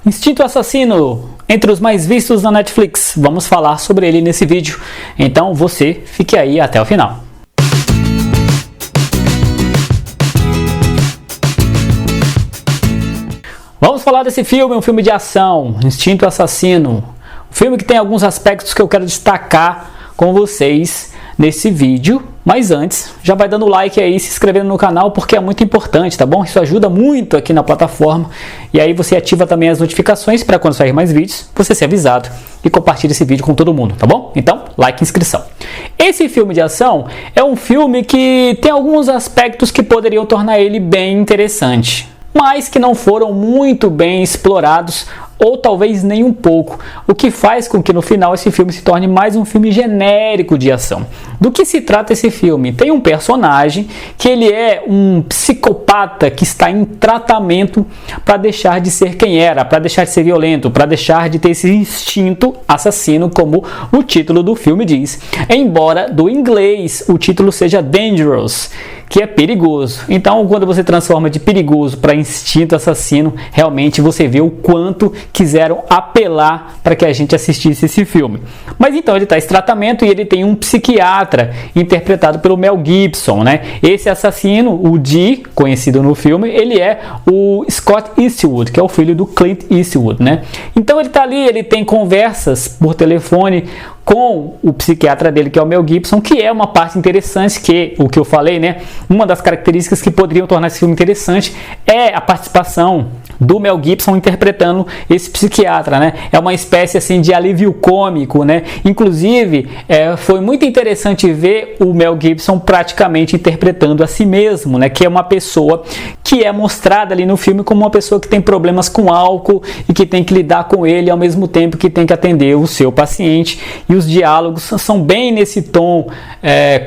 Instinto Assassino, entre os mais vistos na Netflix. Vamos falar sobre ele nesse vídeo. Então você fique aí até o final. Vamos falar desse filme, um filme de ação, Instinto Assassino. Um filme que tem alguns aspectos que eu quero destacar com vocês nesse vídeo. Mas antes, já vai dando like aí, se inscrevendo no canal, porque é muito importante, tá bom? Isso ajuda muito aqui na plataforma. E aí você ativa também as notificações para quando sair mais vídeos, você ser avisado e compartilha esse vídeo com todo mundo, tá bom? Então, like e inscrição. Esse filme de ação é um filme que tem alguns aspectos que poderiam tornar ele bem interessante, mas que não foram muito bem explorados, ou talvez nem um pouco, o que faz com que no final esse filme se torne mais um filme genérico de ação. Do que se trata esse filme? Tem um personagem que ele é um psicopata que está em tratamento para deixar de ser quem era, para deixar de ser violento, para deixar de ter esse instinto assassino, como o título do filme diz. Embora do inglês o título seja Dangerous, que é perigoso. Então, quando você transforma de perigoso para instinto assassino, realmente você vê o quanto quiseram apelar para que a gente assistisse esse filme. Mas então ele está em tratamento e ele tem um psiquiatra interpretado pelo Mel Gibson, né? Esse assassino, o Dee, conhecido no filme, ele é o Scott Eastwood, que é o filho do Clint Eastwood, né? Então ele está ali, ele tem conversas por telefone com o psiquiatra dele, que é o Mel Gibson, que é uma parte interessante, que o que eu falei, né? Uma das características que poderiam tornar esse filme interessante é a participação do Mel Gibson interpretando esse psiquiatra, né? É uma espécie assim de alívio cômico, né? Inclusive, foi muito interessante ver o Mel Gibson praticamente interpretando a si mesmo, né? Que é uma pessoa que é mostrada ali no filme como uma pessoa que tem problemas com álcool e que tem que lidar com ele ao mesmo tempo que tem que atender o seu paciente. E os diálogos são bem nesse tom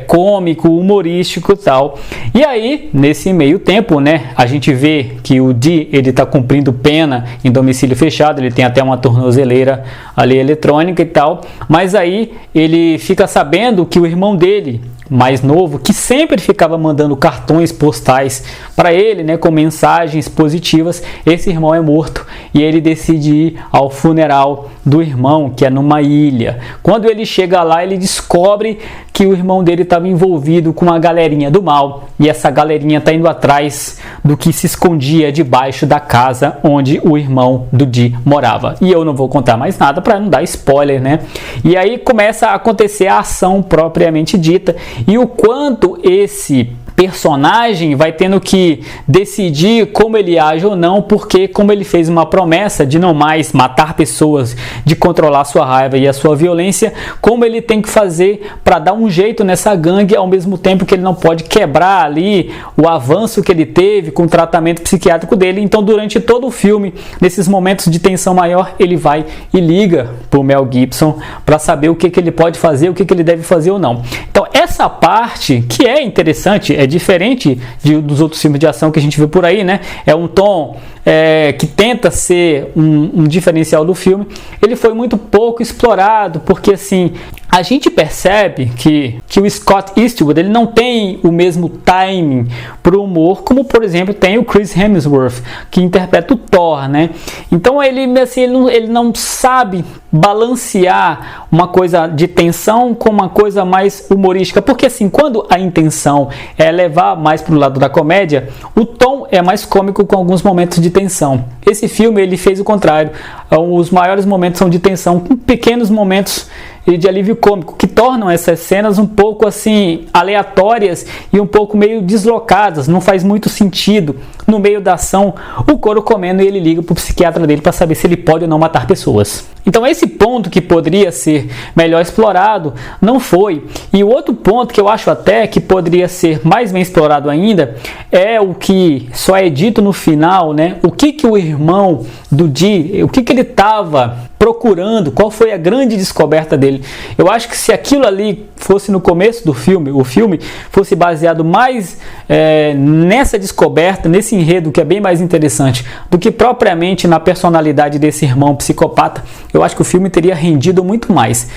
cômico, humorístico e tal. E aí, nesse meio tempo, né, a gente vê que o Dee, ele está cumprindo pena em domicílio fechado, ele tem até uma tornozeleira ali eletrônica e tal, mas aí ele fica sabendo que o irmão dele, mais novo, que sempre ficava mandando cartões postais para ele, né, com mensagens positivas, esse irmão é morto e ele decide ir ao funeral do irmão, que é numa ilha. Quando ele chega lá, ele descobre que o irmão dele estava envolvido com uma galerinha do mal e essa galerinha está indo atrás do que se escondia debaixo da casa onde o irmão do Dee morava. E eu não vou contar mais nada para não dar spoiler, né? E aí começa a acontecer a ação propriamente dita e o quanto esse personagem vai tendo que decidir como ele age ou não, porque como ele fez uma promessa de não mais matar pessoas, de controlar sua raiva e a sua violência, como ele tem que fazer para dar um jeito nessa gangue, ao mesmo tempo que ele não pode quebrar ali o avanço que ele teve com o tratamento psiquiátrico dele. Então durante todo o filme, nesses momentos de tensão maior, ele vai e liga para o Mel Gibson para saber o que ele pode fazer, o que ele deve fazer ou não. Então essa parte que é interessante, é diferente dos outros filmes de ação que a gente vê por aí, né? É um tom que tenta ser um diferencial do filme. Ele foi muito pouco explorado, porque assim, a gente percebe que o Scott Eastwood, ele não tem o mesmo timing para o humor, como por exemplo tem o Chris Hemsworth, que interpreta o Thor, né? Então ele não sabe balancear uma coisa de tensão com uma coisa mais humorística, porque assim, quando a intenção é levar mais para o lado da comédia, o tom é mais cômico com alguns momentos de tensão. Esse filme ele fez o contrário, os maiores momentos são de tensão, com pequenos momentos de alívio cômico, que tornam essas cenas um pouco assim aleatórias e um pouco meio deslocadas, não faz muito sentido. No meio da ação, o couro comendo e ele liga para o psiquiatra dele para saber se ele pode ou não matar pessoas. Então esse ponto que poderia ser melhor explorado, não foi. E o outro ponto que eu acho até que poderia ser mais bem explorado ainda, é o que só é dito no final, né? O que o irmão do Dee, o que ele estava procurando qual foi a grande descoberta dele. Eu acho que se aquilo ali fosse no começo do filme, o filme fosse baseado mais nessa descoberta, nesse enredo que é bem mais interessante do que propriamente na personalidade desse irmão psicopata, eu acho que o filme teria rendido muito mais.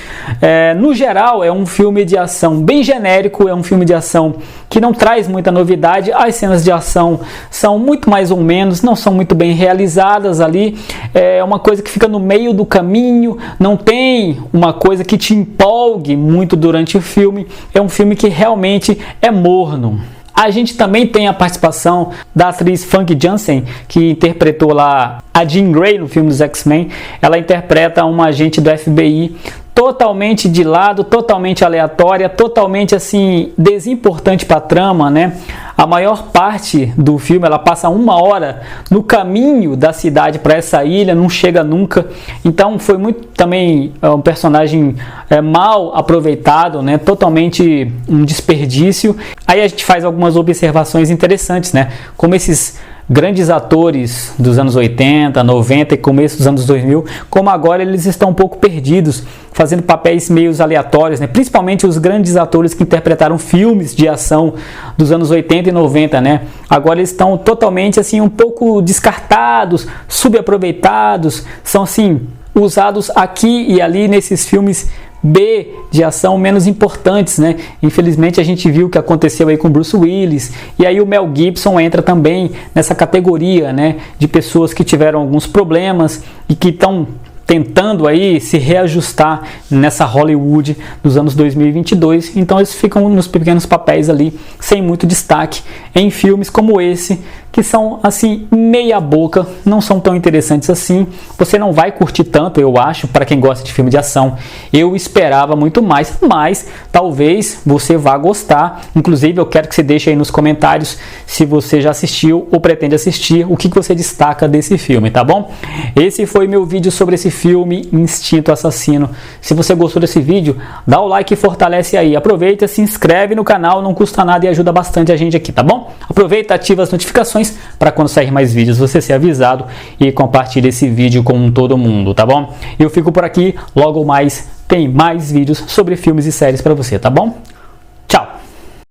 No geral, é um filme de ação bem genérico, é um filme de ação que não traz muita novidade. As cenas de ação são muito mais ou menos, não são muito bem realizadas ali, é uma coisa que fica no meio do caminho, não tem uma coisa que te empolgue muito durante o filme, é um filme que realmente é morno. A gente também tem a participação da atriz Famke Janssen, que interpretou lá a Jean Grey no filme dos X-Men. Ela interpreta uma agente do FBI totalmente de lado, totalmente aleatória, totalmente assim desimportante para a trama, né? A maior parte do filme ela passa 1 hora no caminho da cidade para essa ilha, não chega nunca. Então foi muito também um personagem mal aproveitado, né? Totalmente um desperdício. Aí a gente faz algumas observações interessantes, né? Como esses grandes atores dos anos 80, 90 e começo dos anos 2000, como agora eles estão um pouco perdidos, fazendo papéis meio aleatórios, né? Principalmente os grandes atores que interpretaram filmes de ação dos anos 80 e 90, né? Agora eles estão totalmente assim um pouco descartados, subaproveitados, são assim usados aqui e ali nesses filmes B de ação menos importantes, né? Infelizmente a gente viu o que aconteceu aí com Bruce Willis, e aí o Mel Gibson entra também nessa categoria, né? De pessoas que tiveram alguns problemas e que estão tentando aí se reajustar nessa Hollywood dos anos 2022, então eles ficam nos pequenos papéis ali, sem muito destaque, em filmes como esse, que são assim meia boca, não são tão interessantes assim. Você não vai curtir tanto, eu acho, para quem gosta de filme de ação. Eu esperava muito mais, mas talvez você vá gostar. Inclusive eu quero que você deixe aí nos comentários se você já assistiu ou pretende assistir, o que você destaca desse filme, tá bom? Esse foi meu vídeo sobre esse filme Instinto Assassino. Se você gostou desse vídeo, dá o like e fortalece aí. Aproveita, se inscreve no canal, não custa nada e ajuda bastante a gente aqui, tá bom? Aproveita, ativa as notificações para quando sair mais vídeos você ser avisado e compartilhe esse vídeo com todo mundo, tá bom? Eu fico por aqui, logo mais tem mais vídeos sobre filmes e séries para você, tá bom?